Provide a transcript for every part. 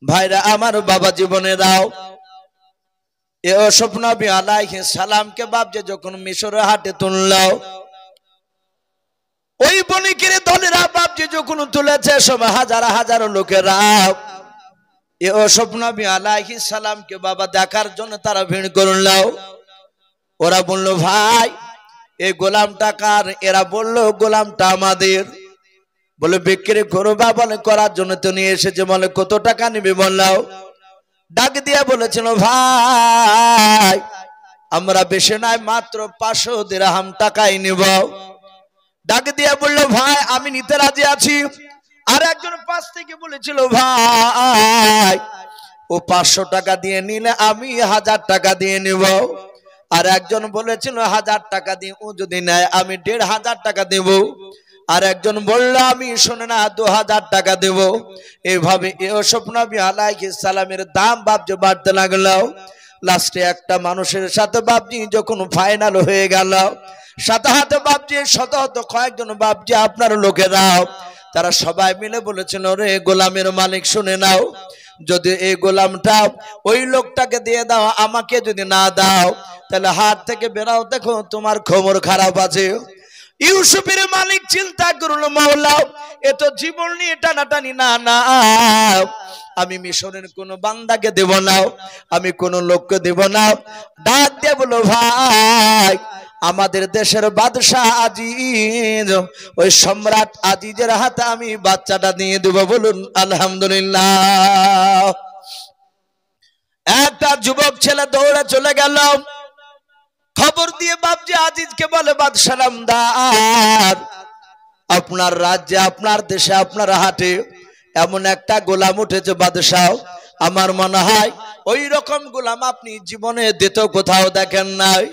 ভাইরা আমার বাবা জীবনে দাও ইউসুফ নবী আলাইহিস সালামকে বাপ যে যখন মিশরের হাটে তুললো, ওই বণিকের দলেরা বাপ যে যখন তুলেছে সব হাজার হাজার লোকেরা ইউসুফ নবী আলাইহিস সালামকে বাবা দেখার জন্য তারা ভিড় করলো। ওরা বলল, ভাই এই গোলামটা কার? এরা বলল, গোলামটা আমাদের। বলে, বিক্রি করবা? বলে, করার জন্য তো নিয়ে এসেছে। বলে, কত টাকা নিবে? বললাও। ডাক দিয়ে বলেছিল, ভাই আমরা বেশি নাই, মাত্র 500 দিরহাম টাকাই নিব। ডাক দিয়ে বললো, ভাই আমি নিতে রাজি আছি। আর একজন পাশ থেকে বলেছিল, ভাই ও 500 টাকা দিয়ে নিলে আমি 1000 টাকা দিয়ে নিব। আর একজন বলেছিল 1000 টাকা দিয়ে ও যদি নেয় আমি 1500 টাকা দেব। আর একজন বলল, আমি শুনে না 2000 টাকা দেব। এইভাবে ইউসুফ নবী আলাইহিস সালামের দাম বাপজি বাড়তে লাগলো। লাস্টে একটা মানুষের সাথে বাপজি যখন ফাইনাল হয়ে গেল, সাথে হাতে বাপজি শত শত কয়েকজন বাপজি আপনার লোকেরাও তারা সবাই মিলে বলেছিল, রে গোলামের মালিক শুনে নাও, যদি এই গোলামটা ওই লোকটাকে দিয়ে দাও, আমাকে যদি না দাও তাহলে হাট থেকে বেরাও, দেখো তোমার খবর খারাপ আছে। ইউসুফের মালিক চিন্তা করলো, মাওলা এ তো জীবন নিয়ে টানাটানি, না না আমি মিশরের কোন বান্দাকে দেব না, আমি কোন লোককে দেব না। ডাক দিয়ে বলো, ভাই আমাদের দেশের বাদশাহ আজিজ, ওই সম্রাট আজিজের হাতে আমি বাচ্চাটা দিয়ে দেব। বলুন আলহামদুলিল্লাহ। একটা যুবক ছেলে দৌড়ে চলে গেল, খবর দিয়ে বাপজি আজিজকে বলে, বাদশাহ নামদার, আপনার রাজ্যে আপনার দেশে আপনার হাটে এমন একটা গোলাম উঠেছে বাদশাহ, আমার মনে হয় ওই রকম গোলাম আপনি জীবনে দ্বিতীয় কোথাও দেখেন নাই।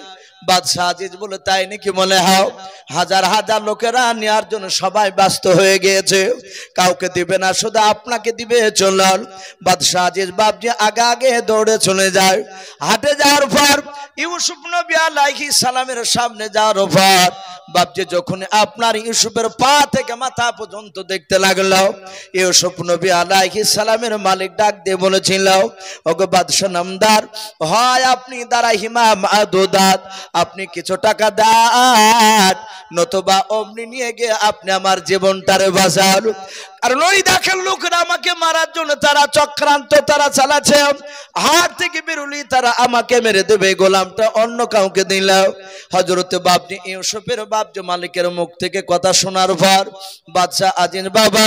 বাদশাহ আজিজ বলে, তাই নাকি? মনে হয় হাজার হাজার লোকেরা নেওয়ার জন্য সবাই ব্যস্ত হয়ে গিয়েছে, কাউকে দিবে না, শুধু আপনাকে দিবে, চলুন। বাদশাহ আজিজ বাপজি আগে আগে দৌড়ে চলে যায়। হাটে যাওয়ার পর ইউসুফ নবী আলাইহিস সালামের সামনে যাওয়ার পর বাপজি যখন আপনার ইউসুফের পা থেকে মাথা পর্যন্ত দেখতে লাগলো, ইউসুফ নবী আলাইহিস সালামের মালিক ডাক দিয়ে বলেছিল, ওগো বাদশাহ নামদার, হয় আপনি দ্বারা হিমা মাদুদাত, আপনি কিছু টাকা দেন, নতুবা অমনি নিয়ে গিয়ে আপনি আমার জীবনটারে বাঁচান। কারণ ওই দেখেন লোকেরা আমাকে মারার জন্য তারা চক্রান্ত তারা চালাচ্ছে, হাত থেকে বেরুলি তারা আমাকে মেরে দেবে, গোলামটা অন্য কাউকে দিল। হযরত বাপজি ইউসুফের বাপজি মালিকের মুখ থেকে কথা শোনার পর বাদশাহ আজিজ বাবা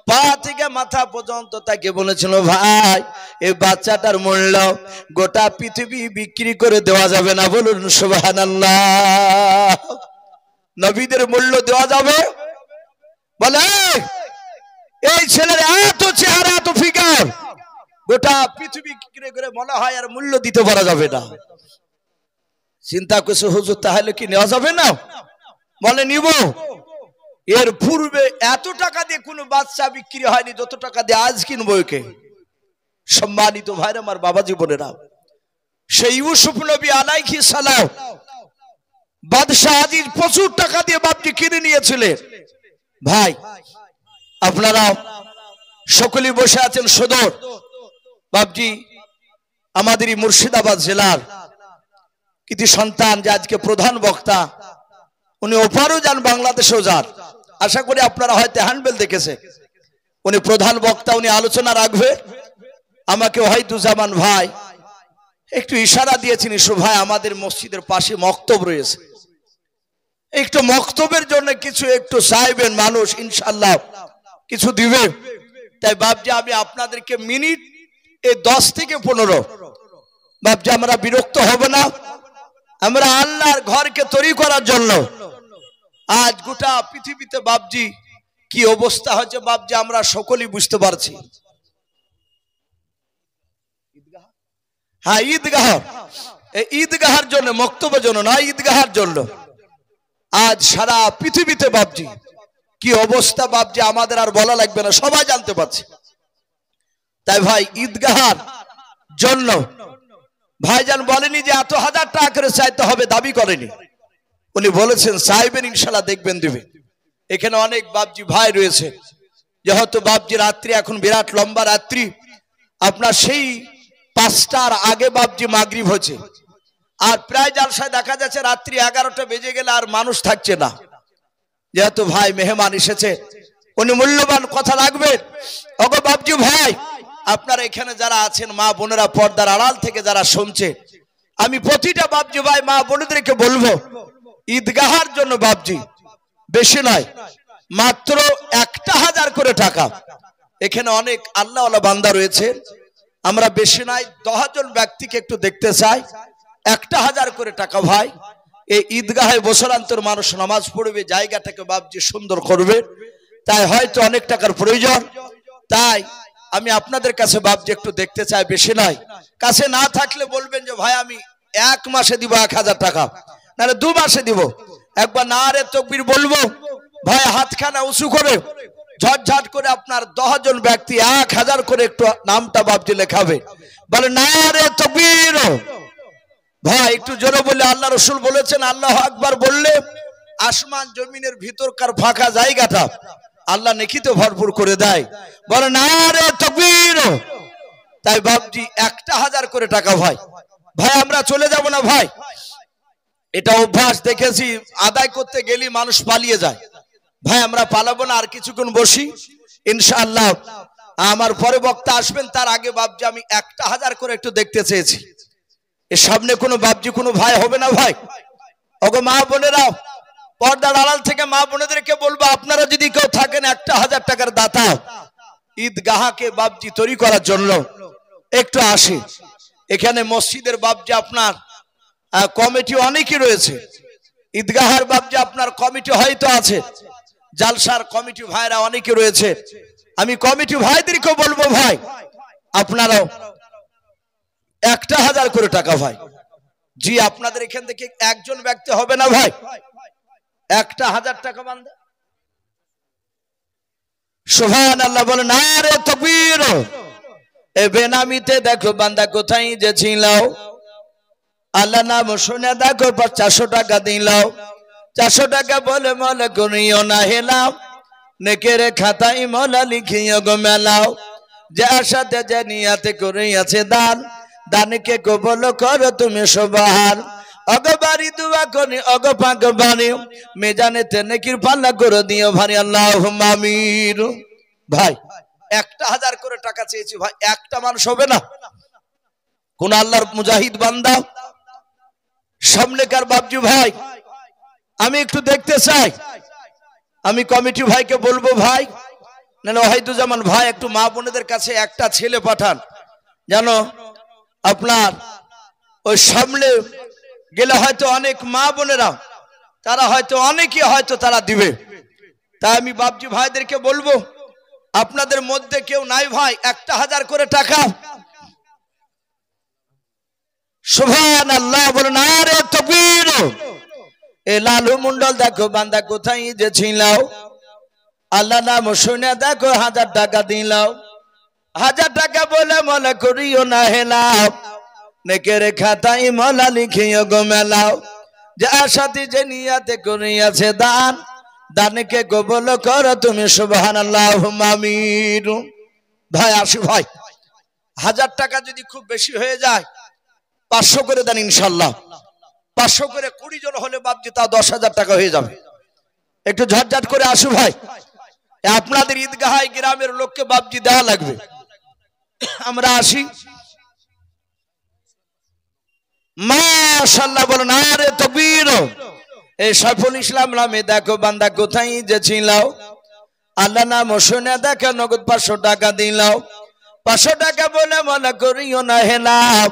পা থেকে মাথা পর্যন্ত তাকে বলেছিল, ভাই এই বাচ্চাটার মূল্য গোটা পৃথিবী বিক্রি করে দেওয়া যাবে না। বলুন সুবহানাল্লাহ। নবীদের মূল্য দেওয়া যাবে? বলে এই ছেলের এত চেহারা, এত ফিগার, গোটা পৃথিবী বিক্রি করে মনে হয় আর মূল্য দিতে পারা যাবে না। চিন্তা করছে, হুজুর তাহলে কি নেওয়া যাবে না? বলে, নিব। এর পূর্বে এত টাকা দিয়ে কোনো বাচ্চা বিক্রি হয়নি যত টাকা দিয়ে আজ কিনবো একে। সম্মানিত ভাইরা আমার, বাবা জীবনেরা, সেই ইউসুফ নবী আলাইহিস সালাম বাদশাহ আজিজ প্রচুর টাকা দিয়ে বাপজি কিনে নিয়েছিলেন। ভাই আপনারা সকলেই বসে আছেন সদর বাপজি আমাদের মুর্শিদাবাদ জেলার কৃতি সন্তান, যে আজকে প্রধান বক্তা, উনি ওপারও যান, বাংলাদেশেও যান। আশা করি আপনারা হয়তো হ্যান্ডবেল দেখেছে। উনি প্রধান বক্তা, উনি আলোচনা রাখবে। আমাকে ওয়াহিদুজ্জামান ভাই একটু ইশারা দিয়েছেন, ইসু ভাই আমাদের মসজিদের পাশে মক্তব রয়েছে, একটু মক্তবের জন্য কিছু একটু চাইবেন, মানুষ ইনশাআল্লাহ কিছু দিবে। তাই বাপজি আমি আপনাদেরকে মিনিট এই 10 থেকে 15 বাপজি আমরা বিরক্ত হব না, আমরা আল্লাহর ঘরকে তৈরি করার জন্য। আজ গোটা পৃথিবীতে বাপজি কি অবস্থা হচ্ছে বাপজি আমরা সকলেই বুঝতে পারছি। হ্যাঁ, ঈদগাহ, এই ঈদগাহের জন্য, মক্তবের জন্য না, ঈদগাহের জন্য আজ সারা পৃথিবীতে বাপজি কি অবস্থা বাপজি আমাদের আর বলা লাগবে না, সবাই জানতে পারছে। তাই ভাই ঈদগাহের জন্য ভাইজান বলেনি যে এত 1000 টাকা করে চাইতে হবে, দাবি করেনি। উনি বলেছেন চাইবেন, ইনশাআল্লাহ দেখবেন দিবে। এখানে অনেক বাপজি ভাই রয়েছে, যেহেতু বাপজি রাত্রি এখন বিরাট লম্বা রাত্রি, আপনার সেই 5টার আগে বাপজি মাগরিব হচ্ছে, আর প্রায় জালসায় দেখা যাচ্ছে রাত্রি 11টা বেজে গেলে আর মানুষ থাকছে না। যেহেতু ভাই মেহমান এসেছে, উনি মূল্যবান কথা রাখবেন। ওগো বাপজি ভাই, আপনারা এখানে যারা আছেন মা বোনেরা, পর্দার আড়াল থেকে যারা শুনছে, আমি প্রতিটা বাপজি ভাই মা বোনদেরকে বলবো, ঈদগাহার জন্য বাপজি বেশি নয়, মাত্র 1000 করে টাকা। এখানে অনেক আল্লাহওয়ালা বান্দা রয়েছে, আমরা বেশি নয় 10 জন ব্যক্তিকে একটু দেখতে চাই। 1000 করে টাকা ভাই, এই ঈদগাহে বছরান্তর মানুষ নামাজ পড়বে, জায়গাটাকে বাপজি সুন্দর করবে, তাই হয়তো অনেক টাকার প্রয়োজন। তাই আমি আপনাদের কাছে বাপজি একটু দেখতে চাই, বেশি নয়। কাছে না থাকলে বলবেন যে ভাই আমি 1 মাসে দিব 1000 টাকা, নাহলে 2 মাসে দিব। একবার নারে তাকবীর বলবো ভাই, হাতখানা উঁচু করে ঝটঝট করে আপনার 10 জন ব্যক্তি 1000 করে একটু নামটা বাপজি লেখাবে, বলে নারে তাকবীর। ভাই একটু জোরে বলে, আল্লাহ রসুল বলেছেন আল্লাহু আকবার বললে আসমান জমিনের ভিতরকার ফাঁকা জায়গাটা আল্লাহ নেকিতে ভরপুর করে দেয়, বলে নারে তাকবীর। তাই বাপজি 1000 করে টাকা ভাই। ভাই আমরা চলে যাব না ভাই, এটা অভ্যাস দেখেছি, আদায় করতে গেলে মানুষ পালিয়ে যায়। ভাই আমরা পালাবো না, আর কিছুক্ষণ বসি ইনশাআল্লাহ। আমার পরে বক্তা আসবেন, তার আগে বাপজি আমি 1000 করে একটু দেখতে চেয়েছি। এর সামনে কোনো বাপজি কোনো ভাই হবে না ভাই? ওগো মা বোনেরা, পর্দার আড়াল থেকে মা বোনেদেরকে বলবো, আপনারা যদি কেউ থাকেন 1000 টাকার দাতা, ঈদগাহকে বাপজি তৈরি করার জন্য একটু আসি। এখানে মসজিদের বাপজি আপনার কমিটি অনেকই রয়েছে, ঈদগাহার বাপজি আপনার কমিটি হয়তো আছে, জালসার কমিটি ভাইরা অনেকে রয়েছে। আমি কমিটি ভাইদেরকে বলবো ভাই আপনারাও 1000 করে টাকা ভাই। জি আপনাদের এখান থেকে একজন ব্যক্তি হবে না ভাই, 1000 টাকা বান্দা। সুবহানাল্লাহ বলে নারে তাকবীর। এ বেনামিতে দেখো বান্দা কোথায় যে ছিল, আল্লাহ নাম শুনে দেখো 400 টাকা দিল। 400 টাকা বলে মলে করিও না হেলাও, নেকের খাতায় মলা লিখিও গো মেলাও। যে আশাতে যে নিয়াতে করিয়াছে দান, দানকে কবুল করো তুমি সুবহান। অগবারি দুয়া করি অগ পাক বাণী, মেজানেতে নেকির পাল্লা করে দিও ভারী, আল্লাহুম্মা আমিন। ভাই 1000 করে টাকা চেয়েছি ভাই, একটা মানুষ হবে না? কোন আল্লাহর মুজাহিদ বান্দা সামনেকার বাপজি ভাই আমি একটু দেখতে চাই। আমি কমিটি ভাইকে বলবো ভাই, না ওয়াহিদুজ্জামান ভাই একটু মা বোনেদের কাছে একটা ছেলে পাঠান, যেন আপনার ওই সামনে গেলে হয়তো অনেক মা বোনেরা তারা হয়তো অনেকে হয়তো তারা দিবে। তাই আমি বাপজি ভাইদেরকে বলবো, আপনাদের মধ্যে কেউ নাই ভাই 1000 করে টাকা? সুবহানাল্লাহ বলুন নারে তাকবীর। এ লালু মন্ডল দেখো বান্দা কোথায় যে ছিল, আল্লাহ নাম শুনে দেখো 1000 টাকা দিল। 1000 টাকা বলে মলা করিও না হেলাও, নেকের খাতায় মলা লিখিও গো মেলাও। যে আশাতে যে নিয়াতে করিয়াছে দান, দানকে কবুল করো তুমি সুবহানাল্লাহুম্মা আমিন। ভাই আসি ভাই, 1000 টাকা যদি খুব বেশি হয়ে যায় 500 করে দেন ইনশাআল্লাহ। 500 করে 20 জন হলে বাপজি তা 10,000 টাকা হয়ে যাবে। একটু ঝটঝট করে আসু ভাই, আপনাদের ঈদগাহায় গ্রামের লোককে বাপজি দেওয়া লাগবে। আমরা আসি, মাশাআল্লাহ বলেন নারে তাকবীর। এই সাইফুল ইসলাম নামে দেখো বান্দা কোথায় যে ছিল, আল্লাহ নাম শুনে দেখো নগদ 500 টাকা দিল। 500 টাকা বলে মলা করিও না হেলাও,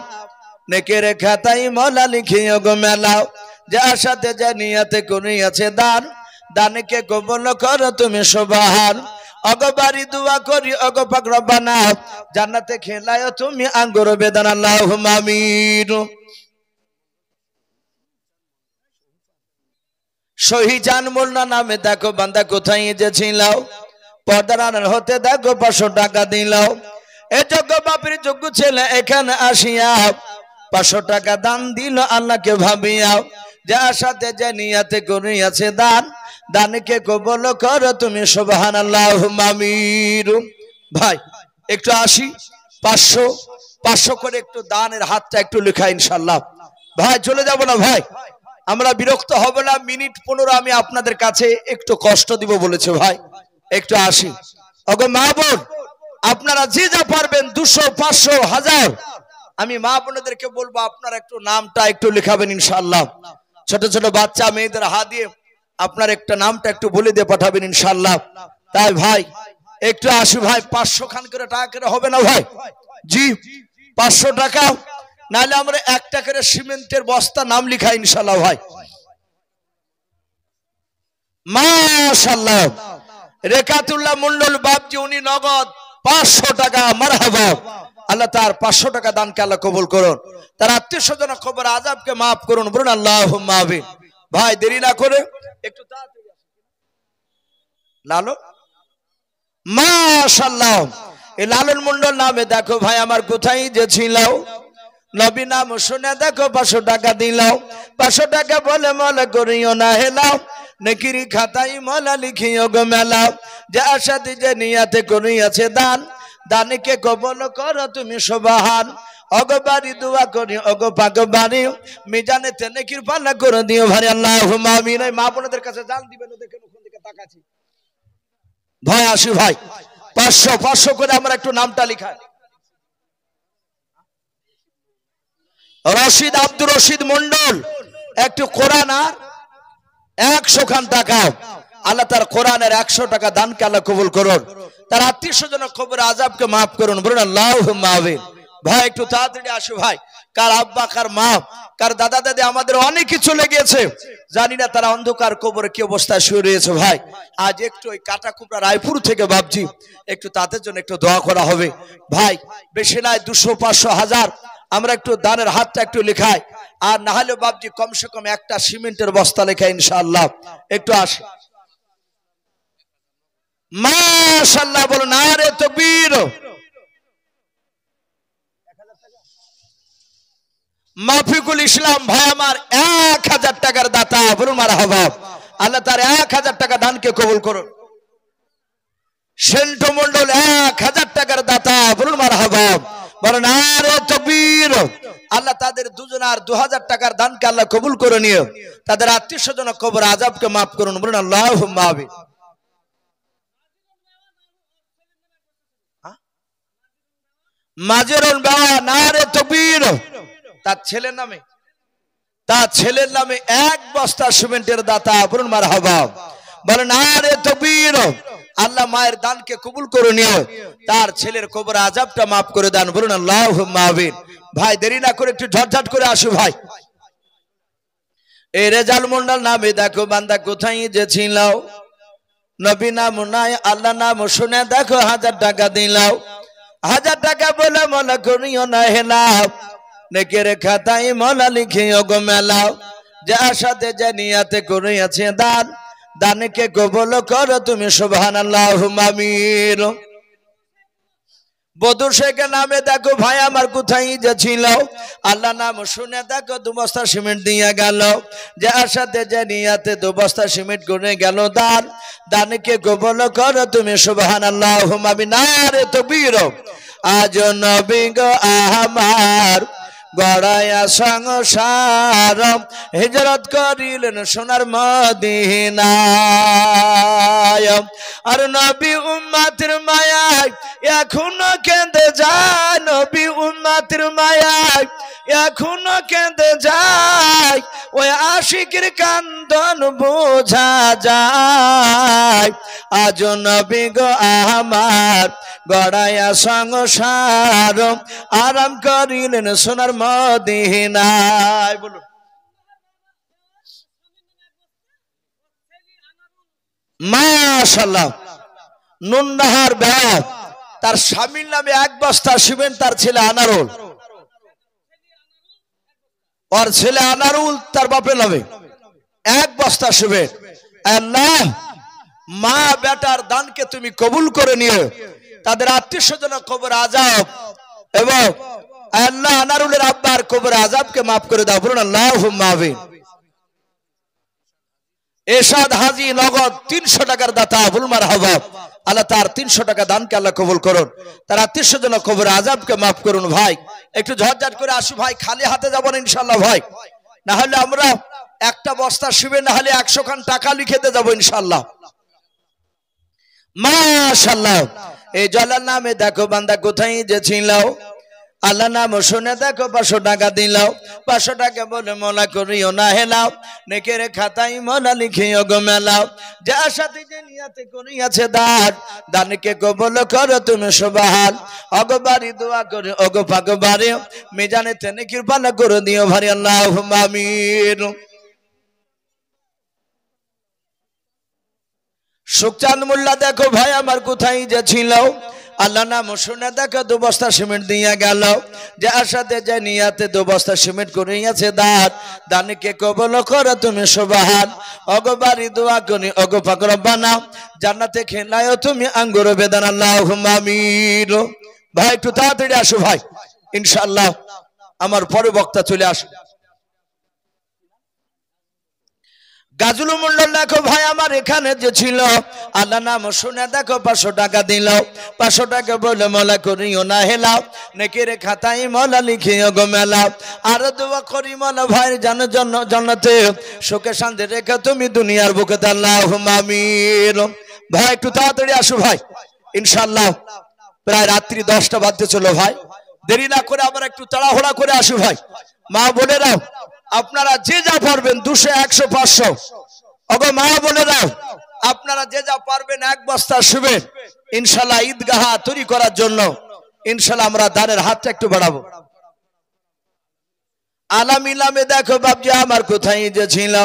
নেকের খাতায় মলা লিখিও গো মেলাও। যে আশাতে যে নিয়াতে করিয়াছে দান, দানকে কবুল করো তুমি সুবহান। অগবারি দুয়া করি অগ পাক রব্বানা, জান্নাতে খেলায় তুমি আঙ্গুর বেদান, আল্লাহুম্মা আমিন। শহীজান মোল্লা নামে দেখো বান্দা কোথায় যে ছিল, পর্দার আড়াল হতে দেখো 500 টাকা দিল। এ যোগ্য বাপের যোগ্য ছেলে এখানে আসিয়া 500 টাকা দান দিল আল্লাহকে ভাবিয়া। যে আশাতে যে নিয়াতে করিয়াছে দান, দানকে কবুল করো তুমি সুবহানাল্লাহুম্মা আমিন। ভাই একটু আসি, 500 500 করে একটু দানের হাতটা একটু লেখা ইনশাআল্লাহ। ভাই চলে যাব না ভাই, আমরা বিরক্ত হব না, মিনিট 15 আমি আপনাদের কাছে একটু কষ্ট দিব বলেছে ভাই, একটু আসি। ওগো মা বোন, আপনারা যে যা পারবেন 200 500 1000 আমি মা বোনদেরকে বলবো আপনারা একটু নামটা একটু লেখাবেন ইনশাআল্লাহ। ছোট ছোট বাচ্চা মেয়েদের হাত দিয়ে আপনার একটা নামটা একটু বলে দিয়ে পাঠাবেন ইনশাআল্লাহ। তাই ভাই একটু আসি ভাই, 500 খান করে টাকা করে হবে না ভাই? জি 500 টাকা, নাহলে আমরা 1 টাকার সিমেন্টের বস্তা নাম লিখা ইনশাআল্লাহ ভাই। মাশাআল্লাহ, রেখাতুল্লাহ মন্ডল বাপজি উনি নগদ 500 টাকা, মারহাবা। আল্লাহ তার 500 টাকা দানকে আল্লাহ কবুল করুন, তার আত্মীয় স্বজন কবর আযাবকে মাফ করুন, বলুন আল্লাহুম্মা আমিন। ভাই দেরি না করে একটু তাড়াতাড়ি লালন, মাশাআল্লাহ। এই লালন মন্ডল নামে দেখো ভাই আমার কোথায় যে ছিল, নবী নাম শুনে দেখো 500 টাকা দিলাও, 500 টাকা বলে মলে করিও না হেলাও, নেকিরি খাতাই মলা লিখিও গো মেলাও, যে আশা যে নিয়াতে করিয়াছে দান, দানকে কবল করো তুমি সুবহান। অগবারি দোয়া করি অগো পাগবারি, মিজানে তে নেকির পাল্লা করে দিও ভাই, আল্লাহুম্মা আমিন। মা বোনদের কাছে জাল দিবেন, দেখেন ওখান থেকে তাকাচ্ছি ভাই। আসি ভাই 500 500 করে আমরা একটু নামটা লিখাই। রশিদ আব্দুর রশিদ মন্ডল একটু কোরআন আর 100 খান টাকা, আল্লাহ তার কোরআনের 100 টাকা দানকে আল্লাহ কবুল করুন, তার আত্মীয় স্বজন কবর আযাবকে মাফ করুন, বলুন আল্লাহুম্মা আমিন। ভাই একটু তাড়াতাড়ি আসো ভাই, কার আব্বা কার মা কার দাদা দাদি আমাদের অনেকে চলে গিয়েছে, জানি না তারা অন্ধকার কবরে কি অবস্থায় শুয়ে রয়েছে ভাই। আজ একটু ওই কাটাকুপড়া রায়পুর থেকে ভাবছি একটু তাদের জন্য একটু দোয়া করা হবে ভাই। বেশি নাই 200 500 1000 আমরা একটু দানের হাতটা একটু লেখাই, আর না হলে বাবজি কমসে কম একটা সিমেন্টের বস্তা লেখা ইনশাআল্লাহ। একটু আসে মাশাআল্লাহ, বলুন নারে তাকবীর। মাফিকুল ইসলাম ভাই আমার 1000 টাকার দাতা, বলুন মারহাবা। আল্লাহ তার 1000 টাকা দানকে কবুল করুন। সেন্ট মন্ডল 1000 টাকার দাতা, বলুন মারহাবা, বলুন নারে তাকবীর। আল্লাহ তাদের দুজনার 2000 টাকার দানকে আল্লাহ কবুল করে নিয়ে তাদের আত্মীয় স্বজন কবর আযাবকে মাফ করুন, বলুন আল্লাহুম্মা আমিন। মাজেরুল বাবা নারে তাকবীর, তার ছেলের নামে 1 বস্তা সিমেন্টের দাতা, বলুন মারহাবা, বলেন নারে তাকবীর। আল্লাহ মায়ের দানকে কবুল করে নিয়ে তার ছেলের কবর আযাবটা মাফ করে দেন, বলুন আল্লাহুম্মা আমিন। ভাই দেরি না করে একটু ঝটঝট করে আসো ভাই। এই রেজাল মন্ডল নামে দেখো বান্দা কোথায় যে ছিল, নবী নাম নাই আল্লাহ নাম শুনে দেখো 1000 টাকা দিলাও, 1000 টাকা বলে মনে করিও না হেলাও, নেকের খাতায় মলা লিখিও গো মেলাও, যে আশাতে যে নিয়াতে করিয়াছে দান, দানকে কবুল করো তুমি সুবহানাল্লাহুম্মা আমিন। বদু শেখ নামে দেখো ভাই আমার কোথায় যে ছিল, আল্লাহ নাম শুনে দেখো 2 বস্তা সিমেন্ট দিয়ে গেল, যে আশাতে যে নিয়াতে 2 বস্তা সিমেন্ট করে গেল দান, দানকে কবুল করো তুমি সুবহানাল্লাহুম্মা আমিন। নারে তাকবীর। আজ নবী গো আমার গড়ায়া সংসার, হিজরত করিলেন সোনার মদিনায়, আর নবী উম্মতের মায়ায় এখনো কেঁদে যায়, নবী উম্মতের মায়ায় এখনো কেঁদে যায়, ওই আশিকের কান্দন বোঝা যায়। আজ নবী গো আমার গড়ায়া সংসার, আরাম করিলেন সোনার মদিনায়, বলুন মাশাআল্লাহ। নুননাহার বেয়া তার স্বামীর নামে 1 বস্তা সিমেন্ট, তার ছেলে আনারুল, ওর ছেলে আনারুল তার বাপের নামে 1 বস্তা সিমেন্ট। আল্লাহ মা বেটার দানকে তুমি কবুল করে নিও, তাদের আত্মীয় স্বজন কবর আযাব এবং আল্লাহ আনারুলের আব্বার কবর আযাবকে মাফ করে দাও, বলুন আল্লাহুম্মা আমিন। এরশাদ হাজী নগদ 300 টাকার দাতা, বলুন মারহাবা। আল্লাহ তার 300 টাকা দানকে আল্লাহ কবুল করুন, তার আত্মীয় স্বজন কবর আযাবকে মাফ করুন। ভাই একটু ঝটঝট করে আসু ভাই, খালি হাতে যাব না ইনশাআল্লাহ ভাই, না হলে আমরা একটা বস্তা শিবে না হলে 100 খান টাকা লিখেতে যাব ইনশাআল্লাহ। মাশাআল্লাহ, এই জলার নামে দেখো বান্দা কোথায় যে ছিল, আল্লাহ নাম শুনে দেখো 500 টাকা দিলাও, 500 টাকা বলে মোলা করিও না হেলাও, নেকের খাতায় মোলা লিখিও গো মেলাও, যার সাথে যে নিয়াতে করিয়াছে দান, দানকে কবুল করো তুমি সুবহান, অগবারি দোয়া করে ওগো পাকবারে, মিজানেতে নেকির পালা করে দিও ভারি, আল্লাহুম্মা আমিন। সুখচাঁদ মোল্লা দেখো ভাই আমার কোথায় যে ছিল, আল্লাহ নাম শুনে দেখো 2 বস্তা সিমেন্ট দিয়ে গেল, যার সাথে যে নিয়াতে 2 বস্তা সিমেন্ট করিয়াছে দান, দানকে কবুল করো তুমি সুবহান, অগবারি দোয়া করি ওগো পাক রব্বানা, জান্নাতে খেলায়ো তুমি আঙ্গুর বেদানা, আল্লাহুম্মা আমিন। ভাই একটু তাড়াতাড়ি আসো ভাই ইনশাআল্লাহ, আমার পরে বক্তা চলে আসে। গাজুল মূল্য দেখো ভাই আমার এখানে যে ছিল, আল্লাহ নাম শুনে দেখো 500 টাকা দিল, 500 টাকা বলে মোলা করিও না হেলাও, নেকের খাতায় মোলা লিখিও গো মেলাও, আর দোয়া করি মোলা ভাইয়ের জান্নাতে সুখে শান্তি রেখে তুমি দুনিয়ার বুকে, আল্লাহুম্মা আমিন। ভাই একটু তাড়াতাড়ি আসো ভাই ইনশাআল্লাহ, প্রায় রাত্রি 10টা বাজতে চলো ভাই, দেরি না করে আবার একটু তাড়াহুড়া করে আসো ভাই। মা বোনেরা আপনারা যে যা পারবেন 200 100 500, ওগো মা বোনেরা আপনারা যে যা পারবেন 1 বস্তা শিবেন ইনশাআল্লাহ ঈদগাহ তৈরি করার জন্য ইনশাআল্লাহ আমরা দানের হাতটা একটু বাড়াবো। আলাম ইলামে দেখো বাপজি আমার কোথায় যে ছিল,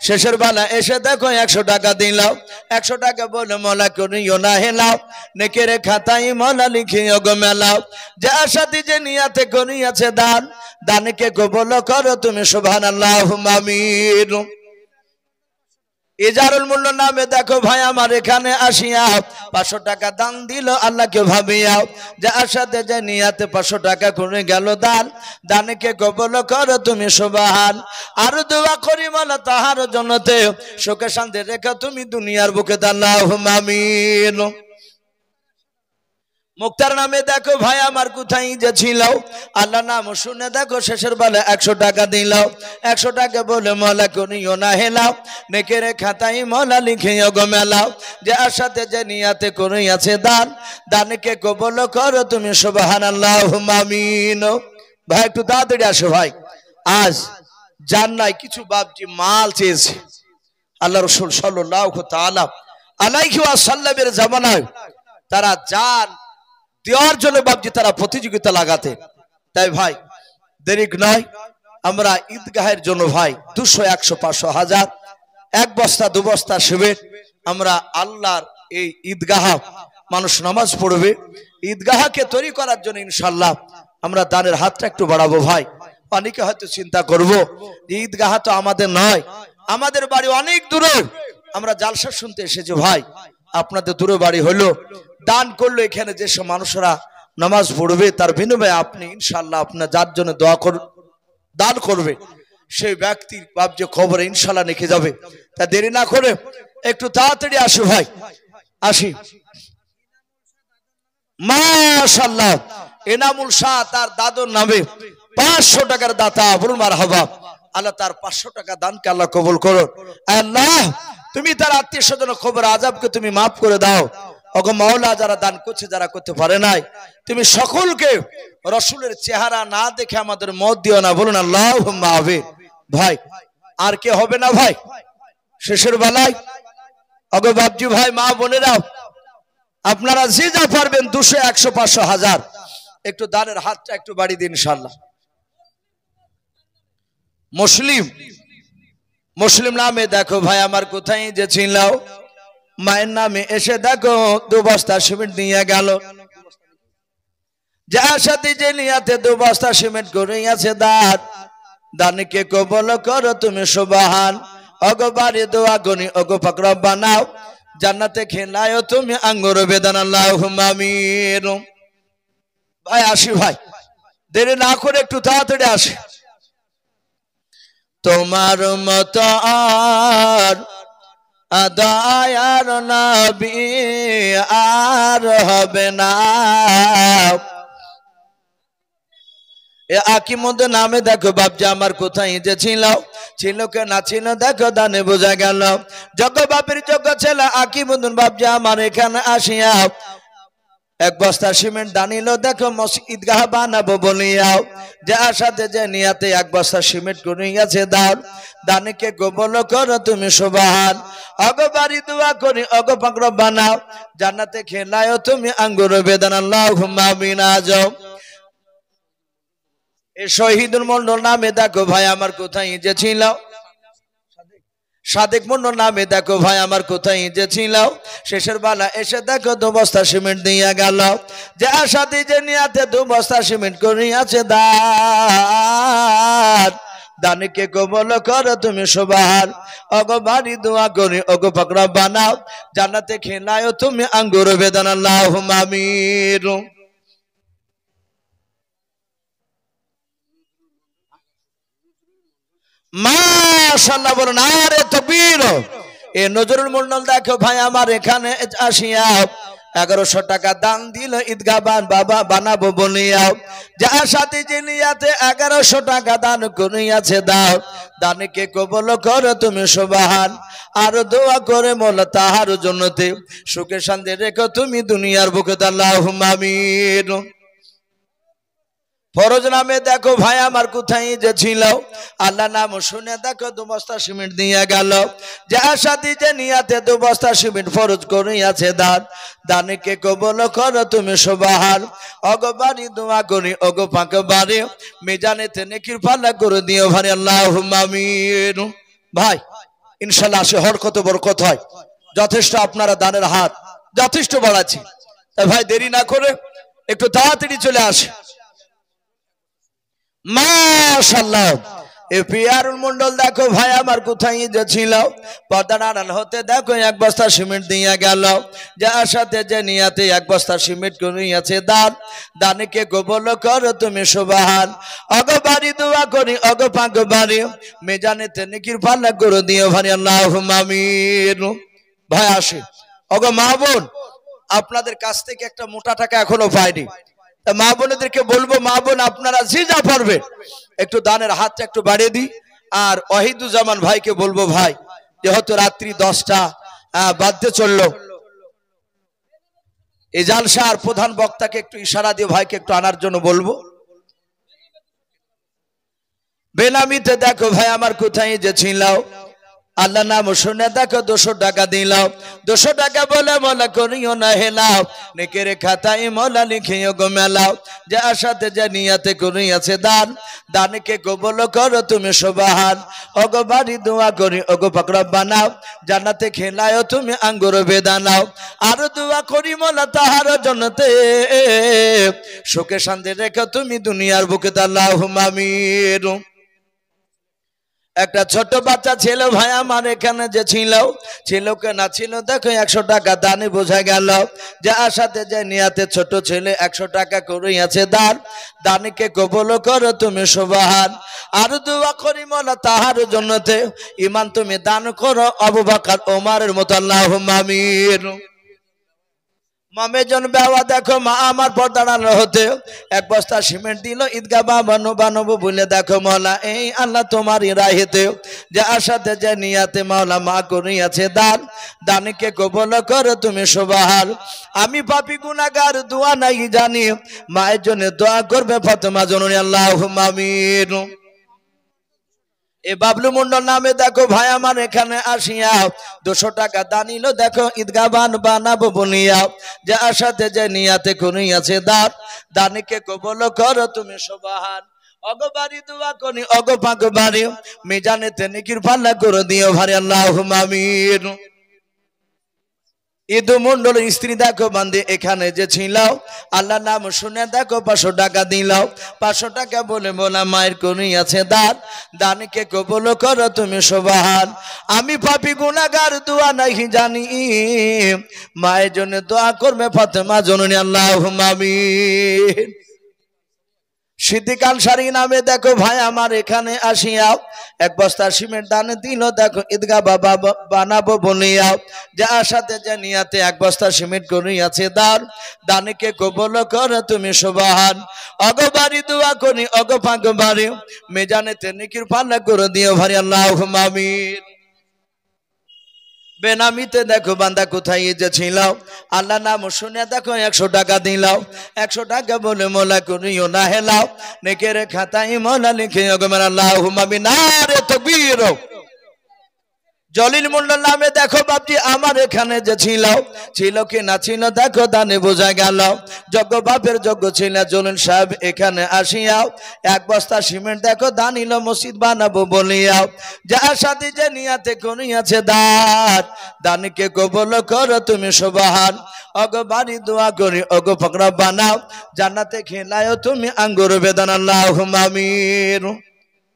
শেষের বেলা এসে দেখো 100 টাকা দিলাও, 100 টাকা বলে মোলা করিও না হেলাও, নেকের খাতায় মোলা লিখিও গো মেলাও, যার সাথে যে নিয়াতে করিয়াছে দান, দানকে কবুল করো তুমি সুবহানাল্লাহ, আল্লাহুম্মা আমিন। ইজারুল মূল্য নামে দেখো ভাই আমার এখানে আসিয়া 500 টাকা দান দিল আল্লাহকে ভাবিয়া, যার সাথে যে নিয়াতে 500 টাকা করে গেল দান, দানকে কবুল করো তুমি সুবহান, আর দোয়া করি মোলা তাহার জন্নতে সুখে শান্তি রেখে তুমি দুনিয়ার বুকে, আল্লাহুম্মা আমিন। মুক্তার নামে দেখো ভাই আমার কোথায় যে ছিল, আল্লাহ নাম শুনে দেখো শেষের বেলা 100 টাকা দিল, 100 টাকা বলে মোলা করিও না হেলাও, নেকের খাতায় মোলা লিখিও গো মেলাও, যার সাথে যে নিয়াতে করিয়াছে দান, দানকে কবুল করো তুমি সুবহানাল্লাহ, আল্লাহুম্মা আমিন। ভাই একটু তাড়াতাড়ি আসো ভাই, আজ জান্নায় কিছু বাপজি মাল চেয়েছে, আল্লাহ রাসূল সাল্লাল্লাহু তাআলা আলাইহি ওয়াসাল্লামের জামানায় তারা জান দেওয়ার জন্য বাপজি তারা প্রতিযোগিতা লাগাতে, তাই ভাই দেরি নয় আমরা ঈদগাহের জন্য ভাই 200 100 500 1000 1 বস্তা 2 বস্তা শিবের আমরা আল্লাহর এই ঈদগাহ মানুষ নামাজ পড়বে, ঈদগাহকে তৈরি করার জন্য ইনশাআল্লাহ আমরা দানের হাতটা একটু বাড়াবো ভাই। অনেকে হয়তো চিন্তা করবো যে ঈদগাহ তো আমাদের নয়, আমাদের বাড়ি অনেক দূরে, আমরা জালসা শুনতে এসেছি ভাই, আপনাদের দূরে বাড়ি হলো, দান করলো এখানে যেসব মানুষরা নামাজ পড়বে তার বিনিময়ে আপনি ইনশাআল্লাহ আপনার যার জন্য দান করবে সেই ব্যক্তির বাপ যে খবরে ইনশাআল্লাহ লিখে যাবে, তা দেরি না করে একটু তাড়াতাড়ি আসো ভাই, আসি। মাশাআল্লাহ, এনামুল শাহ তার দাদুর নামে 500 টাকার দাতা, বলুন মারহাবা। আল্লাহ তার 500 টাকা দানকে আল্লাহ কবুল করো, আল্লাহ তুমি তার আত্মীয় স্বজন খবর আযাবকে তুমি মাফ করে দাও, ওগো মাওলা যারা দান করছে যারা করতে পারে নাই তুমি সকলকে রাসূলের চেহারা না দেখে আমাদের মত দিও না, বলুন আল্লাহুম্মা আমিন। ভাই আর কে হবে না ভাই শেষের বেলায়, ওগো বাপজি ভাই মা বোনেরা আপনারা যে যা পারবেন 200 100 500 1000 একটু দানের হাতটা একটু বাড়িয়ে দিন ইনশাআল্লাহ। মুসলিম নামে দেখো ভাই আমার কোথায় যে ছিল, মায়ের নামে এসে দেখো 2 বস্তা সিমেন্ট দিয়ে গেল, যার সাথে যে নিয়াতে 2 বস্তা সিমেন্ট করিয়াছে দান, দানকে কবুল করো তুমি সুবহান, ওগো বাড়ি দোয়া করি ওগো পাক রব্বানা, জান্নাতে খেলায়ো তুমি আঙ্গুর বেদানা, আল্লাহুম্মা আমিন। ভাই আসি ভাই, দেরি না করে একটু তাড়াতাড়ি আসি। তোমার মত আর দয়ার নবী আর হবে না। এ আকিমুদ্দিন নামে দেখো বাপজি আমার কোথায় যে ছিল, ছিল কে না ছিল দেখো দানে বোঝা গেল। যজ্ঞ বাপের যোগ্য ছেলে আকিমুদ্দিন বাপজি আমার এখানে আসিয়া এক বস্তা সিমেন্ট দানিল দেখো ঈদগাহ বানাবো বলিয়াও, যে আশাতে যে নিয়াতে এক বস্তা সিমেন্ট করিয়াছে দাও, দানিকে গোবল করো তুমি সুবহান। অগো বাড়ি দোয়া করি অগো পাক রব্বানা, জান্নাতে খেলায়ও তুমি আঙ্গুর বেদান আল্লাহুম্মা আমিন। আজম এই শহীদুল মন্ডল নামে দেখো ভাই আমার কোথায় যে ছিল, সাদেক মন্ডল নামে দেখো ভাই আমার কোথায় যে ছিল, শেষের বেলা এসে দেখো 2 বস্তা সিমেন্ট দিয়া গেল, যে আশাতে যে নিয়াতে 2 বস্তা সিমেন্ট করিয়াছে দান, দানিকে কবুল করো তুমি সুবহান। ওগো বাড়ি দোয়া করি ওগো পাক রব্বানা, জান্নাতে খেলায়ও তুমি আঙ্গুর বেদান আল্লাহুম্মা আমিন। মাশাআল্লাহ বলুন আরে তাকবীর। এ নজরুল মন্ডল দেখো ভাই আমার এখানে আসিয়া 1100 টাকা দান দিল ঈদগাহ বাবা বানাবো বলিয়া, যার সাথে যে নিয়াতে 1100 টাকা দান করিয়াছে দাও, দানকে কবুল করো তুমি সুবহান। আর দোয়া করে মোলা তাহার জন্নতে সুখে শান্তি রেখো তুমি দুনিয়ার বুকে আল্লাহুম্মা আমিন। ফরজ নামে দেখো ভাই আমার কোথায় যে ছিল, আল্লাহ নাম শুনে দেখো 2 বস্তা সিমেন্ট দিয়ে গেল, যার সাথে যে নিয়াতে 2 বস্তা সিমেন্ট ফরজ করিয়াছে দান, দানকে কবুল করো তুমি সুবহান। ওগো বাড়ি দোয়া করি ওগো পাক বাড়ি, মিজানেতে নেকির পাল্লা করে দিও ভাই আল্লাহুম্মা আমিন। ভাই ইনশাআল্লাহ আসে হর কত বরকত হয়, যথেষ্ট আপনারা দানের হাত যথেষ্ট বাড়াচ্ছি, তাই ভাই দেরি না করে একটু তাড়াতাড়ি চলে আসে। মাশাআল্লাহ এ পিয়ারুল মন্ডল দেখো ভাই আমার কোথায় যে ছিল, পর্দার আড়াল হতে দেখো 1 বস্তা সিমেন্ট দিয়া গেল, যার সাথে যে নিয়াতে 1 বস্তা সিমেন্ট করিয়াছে দান, দানকে কবুল করো তুমি সুবহান। ওগো বাড়ি দোয়া করি ওগো পাক বাড়ি, মিজানেতে নেকির পাল্লা করে দিও ভাই আল্লাহুম্মা আমিন। ভাই আসে ওগো মা বোন, আপনাদের কাছ থেকে একটা মোটা টাকা এখনো পাইনি, মা বোনেদেরকে বলবো মা বোন আপনারা যে যা পারবেন একটু দানের হাতটা একটু বাড়িয়ে দিই। আর ওয়াহিদুজ্জামান ভাইকে বলবো ভাই যেহেতু রাত্রি 10টা বাজতে চললো, এই জালসার প্রধান বক্তাকে একটু ইশারা দিয়ে ভাইকে একটু আনার জন্য বলবো। বেনামিতে দেখো ভাই আমার কোথায় যে ছিল, আল্লাহ নাম শুনে দেখো 200 টাকা দিলাম, 200 টাকা বলে মোলা করিও না হেলাও, নেকের খাতায় মোলা লিখিও গো মেলাও, যে আশাতে যে নিয়াতে করিয়াছে দান, দানকে কবুল করো তুমি সুবহান। ওগো বাড়ি দোয়া করি ওগো পাক রব্বানা, জান্নাতে খেলায়ও তুমি আঙ্গুর বেদানাও, আর দোয়া করি মোলা তাহার জন্নতে সুখে শান্তি রেখো তুমি দুনিয়ার বুকে আল্লাহুম্মা আমিন। একটা ছোট বাচ্চা ছিল ভাই আমার এখানে যে ছিল, ছিল কে না ছিল দেখো 100 টাকা দানে বোঝা গেল, যে আশাতে যে নিয়াতে ছোট ছেলে 100 টাকা করিয়াছে দান, দানকে কবুল করো তুমি সুবহান। আর দোয়া করি মোলা তাহার জন্নতে ঈমান তুমি দান করো আবু বকর ওমরের মতো আল্লাহুম্মা আমিন। মামেজন বাবা দেখো মা আমার পর্দার আড়াল হতে 1 বস্তা সিমেন্ট দিল ঈদগাহ বানাবো বলে দেখো মওলা এই আল্লাহ তোমারই রাহেতে, যে আশাতে যে নিয়াতে মওলা মা করিয়াছে দান, দানকে কবুল করো তুমি সুবহান। আমি পাপী গুনাহগার দোয়া নাই জানি, মায়ের জন্য দোয়া করবে ফাতেমা জননী আল্লাহুম্মা আমিন। এ বাবলু মন্ডল নামে দেখো ভাই আমার এখানে আসিয়া 200 টাকা দানিল দেখো ঈদগাহ বানাবো বলিয়া, যে আশাতে যে নিয়াতে করিয়াছে দান, দানকে কবুল করো তুমি সুবহান। ওগো বাড়ি দোয়া করি ওগো পাক বাড়ি, মিজানেতে নেকির পাল্লা করে দিও ভাই আল্লাহুম্মা আমিন। ইদু মন্ডল স্ত্রী দেখো বান্দে এখানে যে ছিল, আল্লাহ নাম শুনে দেখো 500 টাকা দিল, 500 টাকা বলে মোলা মায়ের করিয়াছে দান, দানকে কবুল করো তুমি সুবহান। আমি পাপী গুনাহগার দোয়া নাই জানি, মায়ের জন্য দোয়া করবে ফাতেমা জননী আল্লাহুম্মা আমিন। সিদ্দিক আনসারী নামে দেখো ভাই আমার এখানে আসিয়া এক বস্তা সিমেন্ট দান দিল। দেখো ঈদগাহ বাবা বানাবো বলিয়া যা আশাতে জানিয়াতে এক বস্তা সিমেন্ট করিয়াছে দান। দানকে কবুল করে তুমি সুবহান। অগবারি দোয়া করি অগপাগবারি মেজানেতে নেকির পাল্লা করে দিও ভারি আল্লাহুম্মা আমিন। বেনামিতে দেখো বান্দা কোথায় যে ছিল আল্লাহ নাম শুনে দেখো 100 টাকা দিলাও। 100 টাকা বলে মোলা করিও না হেলাও নেকের খাতায় মোলা লিখে ওগো আল্লাহুম্মা আমিন। নারে তাকবীর। জলিল মন্ডল নামে দেখো বাপজি আমার এখানে যে ছিল কি না ছিল দেখো দানে বোঝা গেল। যজ্ঞ বাপের যজ্ঞ ছিল জলিল সাহেব এখানে আসিয়াও এক বস্তা সিমেন্ট দেখো দানিল মসজিদ বানাবো বলিয়াও যার সাথে যে নিয়াতে করিয়াছে দানকে কবুল করো তুমি সুবহান। অগো বাড়ি দোয়া করি অগো ফকরা বানাও জান্নাতে খেলায়ো তুমি আঙ্গুর বেদান আল্লাহুম্মা আমিন।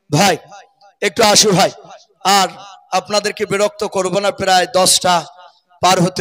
ভাই একটু আসো ভাই, আর আপনাদেরকে বিরক্ত করব না, প্রায় 10টা পার হতে